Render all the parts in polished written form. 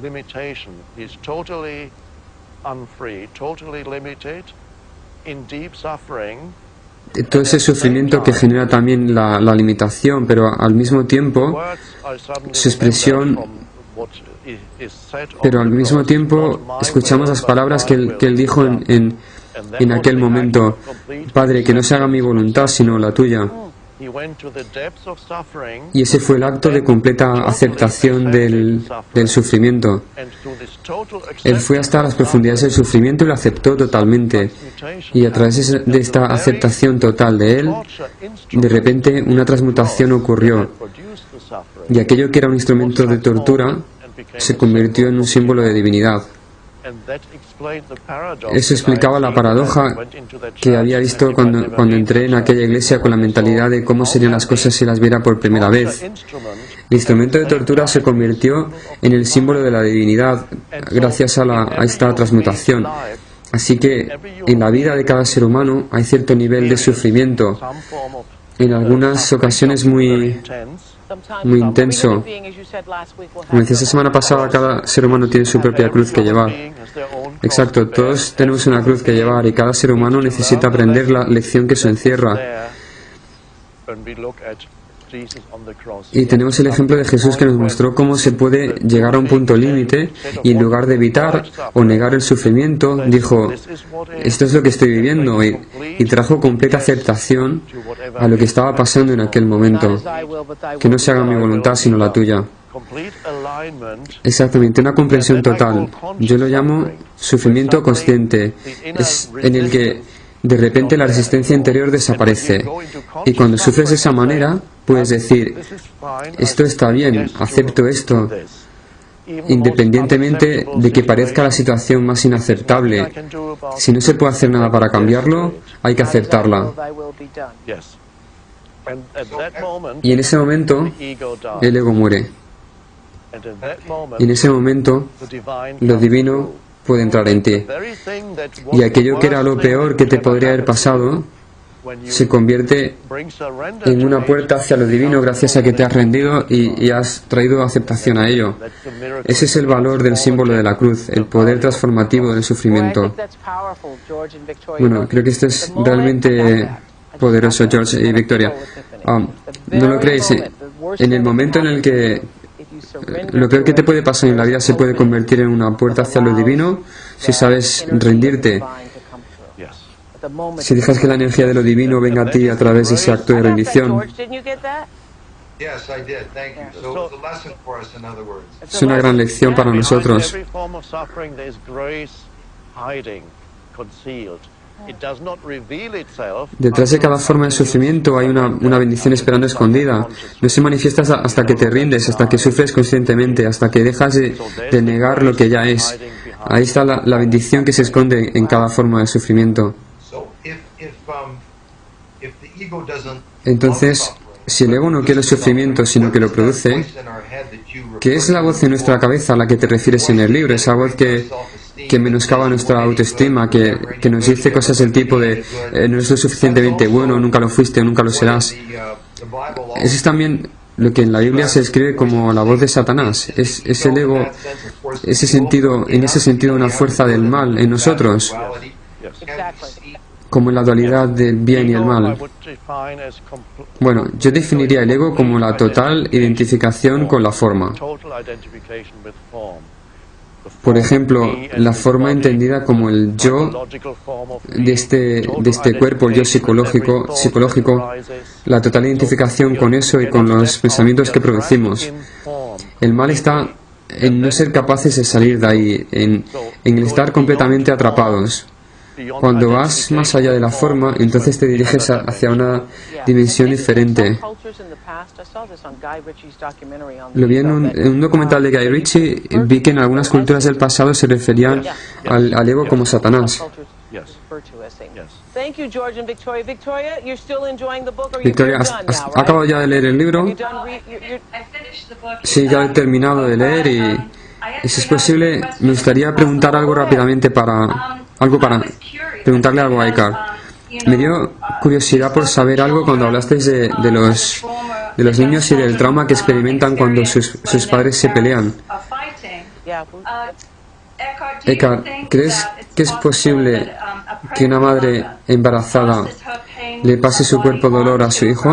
limitation. He's totally unfree, totally limited in deep suffering. Todo ese sufrimiento que genera también la limitación, pero al mismo tiempo su expresión, pero al mismo tiempo escuchamos las palabras que él dijo en aquel momento: Padre, que no se haga mi voluntad sino la tuya. Y ese fue el acto de completa aceptación del sufrimiento. Él fue hasta las profundidades del sufrimiento y lo aceptó totalmente. Y a través de esta aceptación total de él, de repente una transmutación ocurrió. Y aquello que era un instrumento de tortura se convirtió en un símbolo de divinidad. Eso explicaba la paradoja que había visto cuando entré en aquella iglesia con la mentalidad de cómo serían las cosas si las viera por primera vez. El instrumento de tortura se convirtió en el símbolo de la divinidad gracias a esta transmutación. Así que en la vida de cada ser humano hay cierto nivel de sufrimiento, en algunas ocasiones muy intenso. Como decía esta semana pasada, cada ser humano tiene su propia cruz que llevar. Exacto, todos tenemos una cruz que llevar y cada ser humano necesita aprender la lección que eso encierra. Y tenemos el ejemplo de Jesús que nos mostró cómo se puede llegar a un punto límite y en lugar de evitar o negar el sufrimiento, dijo: esto es lo que estoy viviendo, y trajo completa aceptación a lo que estaba pasando en aquel momento. Que no se haga mi voluntad sino la tuya. Exactamente, una comprensión total. Yo lo llamo sufrimiento consciente. Es en el que de repente la resistencia interior desaparece. Y cuando sufres de esa manera, puedes decir: esto está bien, acepto esto, independientemente de que parezca la situación más inaceptable. Si no se puede hacer nada para cambiarlo, hay que aceptarla. Y en ese momento, el ego muere. Y en ese momento, lo divino puede entrar en ti. Y aquello que era lo peor que te podría haber pasado se convierte en una puerta hacia lo divino gracias a que te has rendido y has traído aceptación a ello. Ese es el valor del símbolo de la cruz, el poder transformativo del sufrimiento. Bueno, creo que esto es realmente poderoso, George y Victoria. ¿No lo creéis? En el momento en el que lo peor que te puede pasar en la vida se puede convertir en una puerta hacia lo divino si sabes rendirte. Si dejas que la energía de lo divino venga a ti a través de ese acto de rendición. Es una gran lección para nosotros. Detrás de cada forma de sufrimiento hay una bendición esperando escondida. No se manifiesta hasta que te rindes, hasta que sufres conscientemente, hasta que dejas de negar lo que ya es. Ahí está la bendición que se esconde en cada forma de sufrimiento. Entonces, si el ego no quiere el sufrimiento, sino que lo produce, ¿qué es la voz en nuestra cabeza a la que te refieres en el libro? Esa voz que menoscaba nuestra autoestima, que nos dice cosas del tipo de no es lo suficientemente bueno, nunca lo fuiste, nunca lo serás. Eso es también lo que en la Biblia se describe como la voz de Satanás. Es el ego, en ese sentido una fuerza del mal en nosotros, como en la dualidad del bien y el mal. Bueno, yo definiría el ego como la total identificación con la forma. Por ejemplo, la forma entendida como el yo de este cuerpo, el yo psicológico, la total identificación con eso y con los pensamientos que producimos. El mal está en no ser capaces de salir de ahí, en el estar completamente atrapados. Cuando vas más allá de la forma, entonces te diriges hacia una dimensión diferente. Lo vi en un documental de Guy Ritchie, vi que en algunas culturas del pasado se referían al ego como Satanás. Victoria, ¿has acabado ya de leer el libro? Sí, ya he terminado de leer y si es posible, me gustaría preguntar algo rápidamente para preguntarle algo a Eckhart. Me dio curiosidad por saber algo cuando hablasteis de los niños y del trauma que experimentan cuando sus padres se pelean. Eckhart, ¿crees que es posible que una madre embarazada le pase su cuerpo dolor a su hijo?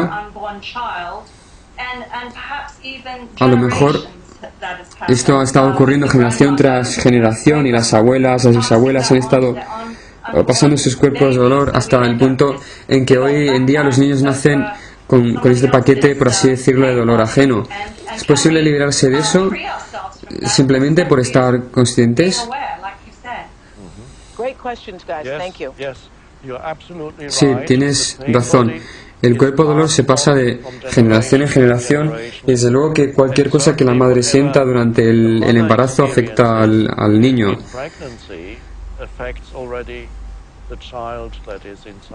A lo mejor esto ha estado ocurriendo generación tras generación y las abuelas, las bisabuelas han estado pasando sus cuerpos de dolor hasta el punto en que hoy en día los niños nacen con este paquete, por así decirlo, de dolor ajeno. ¿Es posible librarse de eso simplemente por estar conscientes? Sí, tienes razón. El cuerpo dolor se pasa de generación en generación y desde luego que cualquier cosa que la madre sienta durante el embarazo afecta al niño.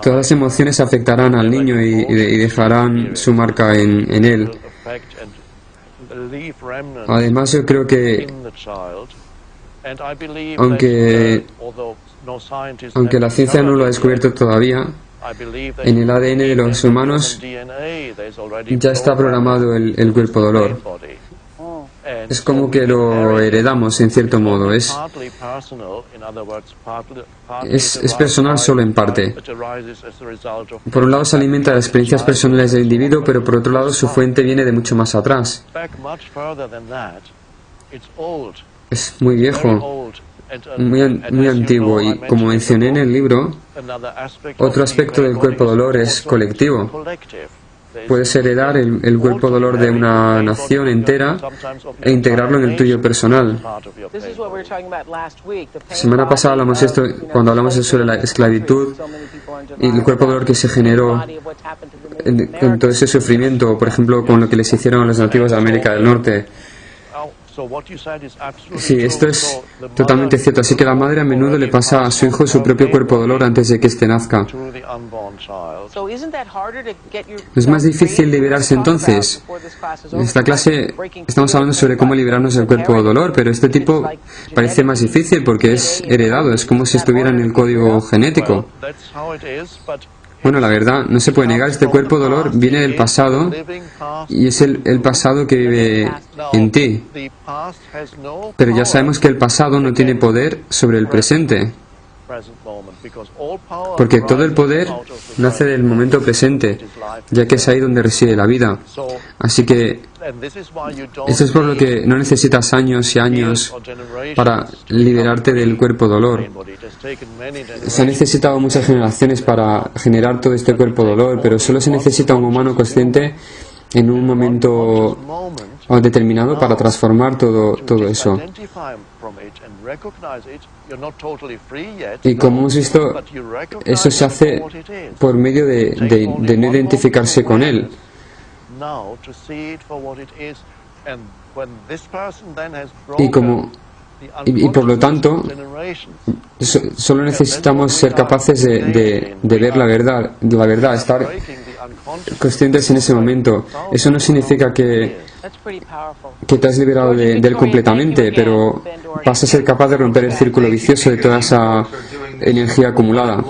Todas las emociones afectarán al niño y dejarán su marca en él. Además, yo creo que aunque la ciencia no lo ha descubierto todavía, en el ADN de los humanos ya está programado el cuerpo dolor. Es como que lo heredamos en cierto modo. Es personal solo en parte. Por un lado se alimenta de las experiencias personales del individuo, pero por otro lado su fuente viene de mucho más atrás. Es muy viejo, muy antiguo y, como mencioné en el libro, otro aspecto del cuerpo dolor es colectivo. Puedes heredar el cuerpo dolor de una nación entera e integrarlo en el tuyo personal. La semana pasada hablamos esto cuando hablamos sobre la esclavitud y el cuerpo dolor que se generó con todo ese sufrimiento, por ejemplo, con lo que les hicieron a los nativos de América del Norte. Sí, esto es totalmente cierto. Así que la madre a menudo le pasa a su hijo su propio cuerpo dolor antes de que éste nazca. ¿No es más difícil liberarse entonces? En esta clase estamos hablando sobre cómo liberarnos del cuerpo dolor, pero este tipo parece más difícil porque es heredado, es como si estuviera en el código genético. Bueno, la verdad, no se puede negar, este cuerpo dolor viene del pasado y es el pasado que vive en ti. Pero ya sabemos que el pasado no tiene poder sobre el presente, porque todo el poder nace del momento presente, ya que es ahí donde reside la vida. Así que esto es por lo que no necesitas años y años para liberarte del cuerpo dolor. Se han necesitado muchas generaciones para generar todo este cuerpo dolor, pero solo se necesita un humano consciente en un momento determinado para transformar todo eso. Y como hemos visto, eso se hace por medio de no identificarse con él. Y por lo tanto, solo necesitamos ser capaces de ver la verdad, estar conscientes en ese momento. Eso no significa que te has liberado de él completamente, pero vas a ser capaz de romper el círculo vicioso de toda esa energía acumulada.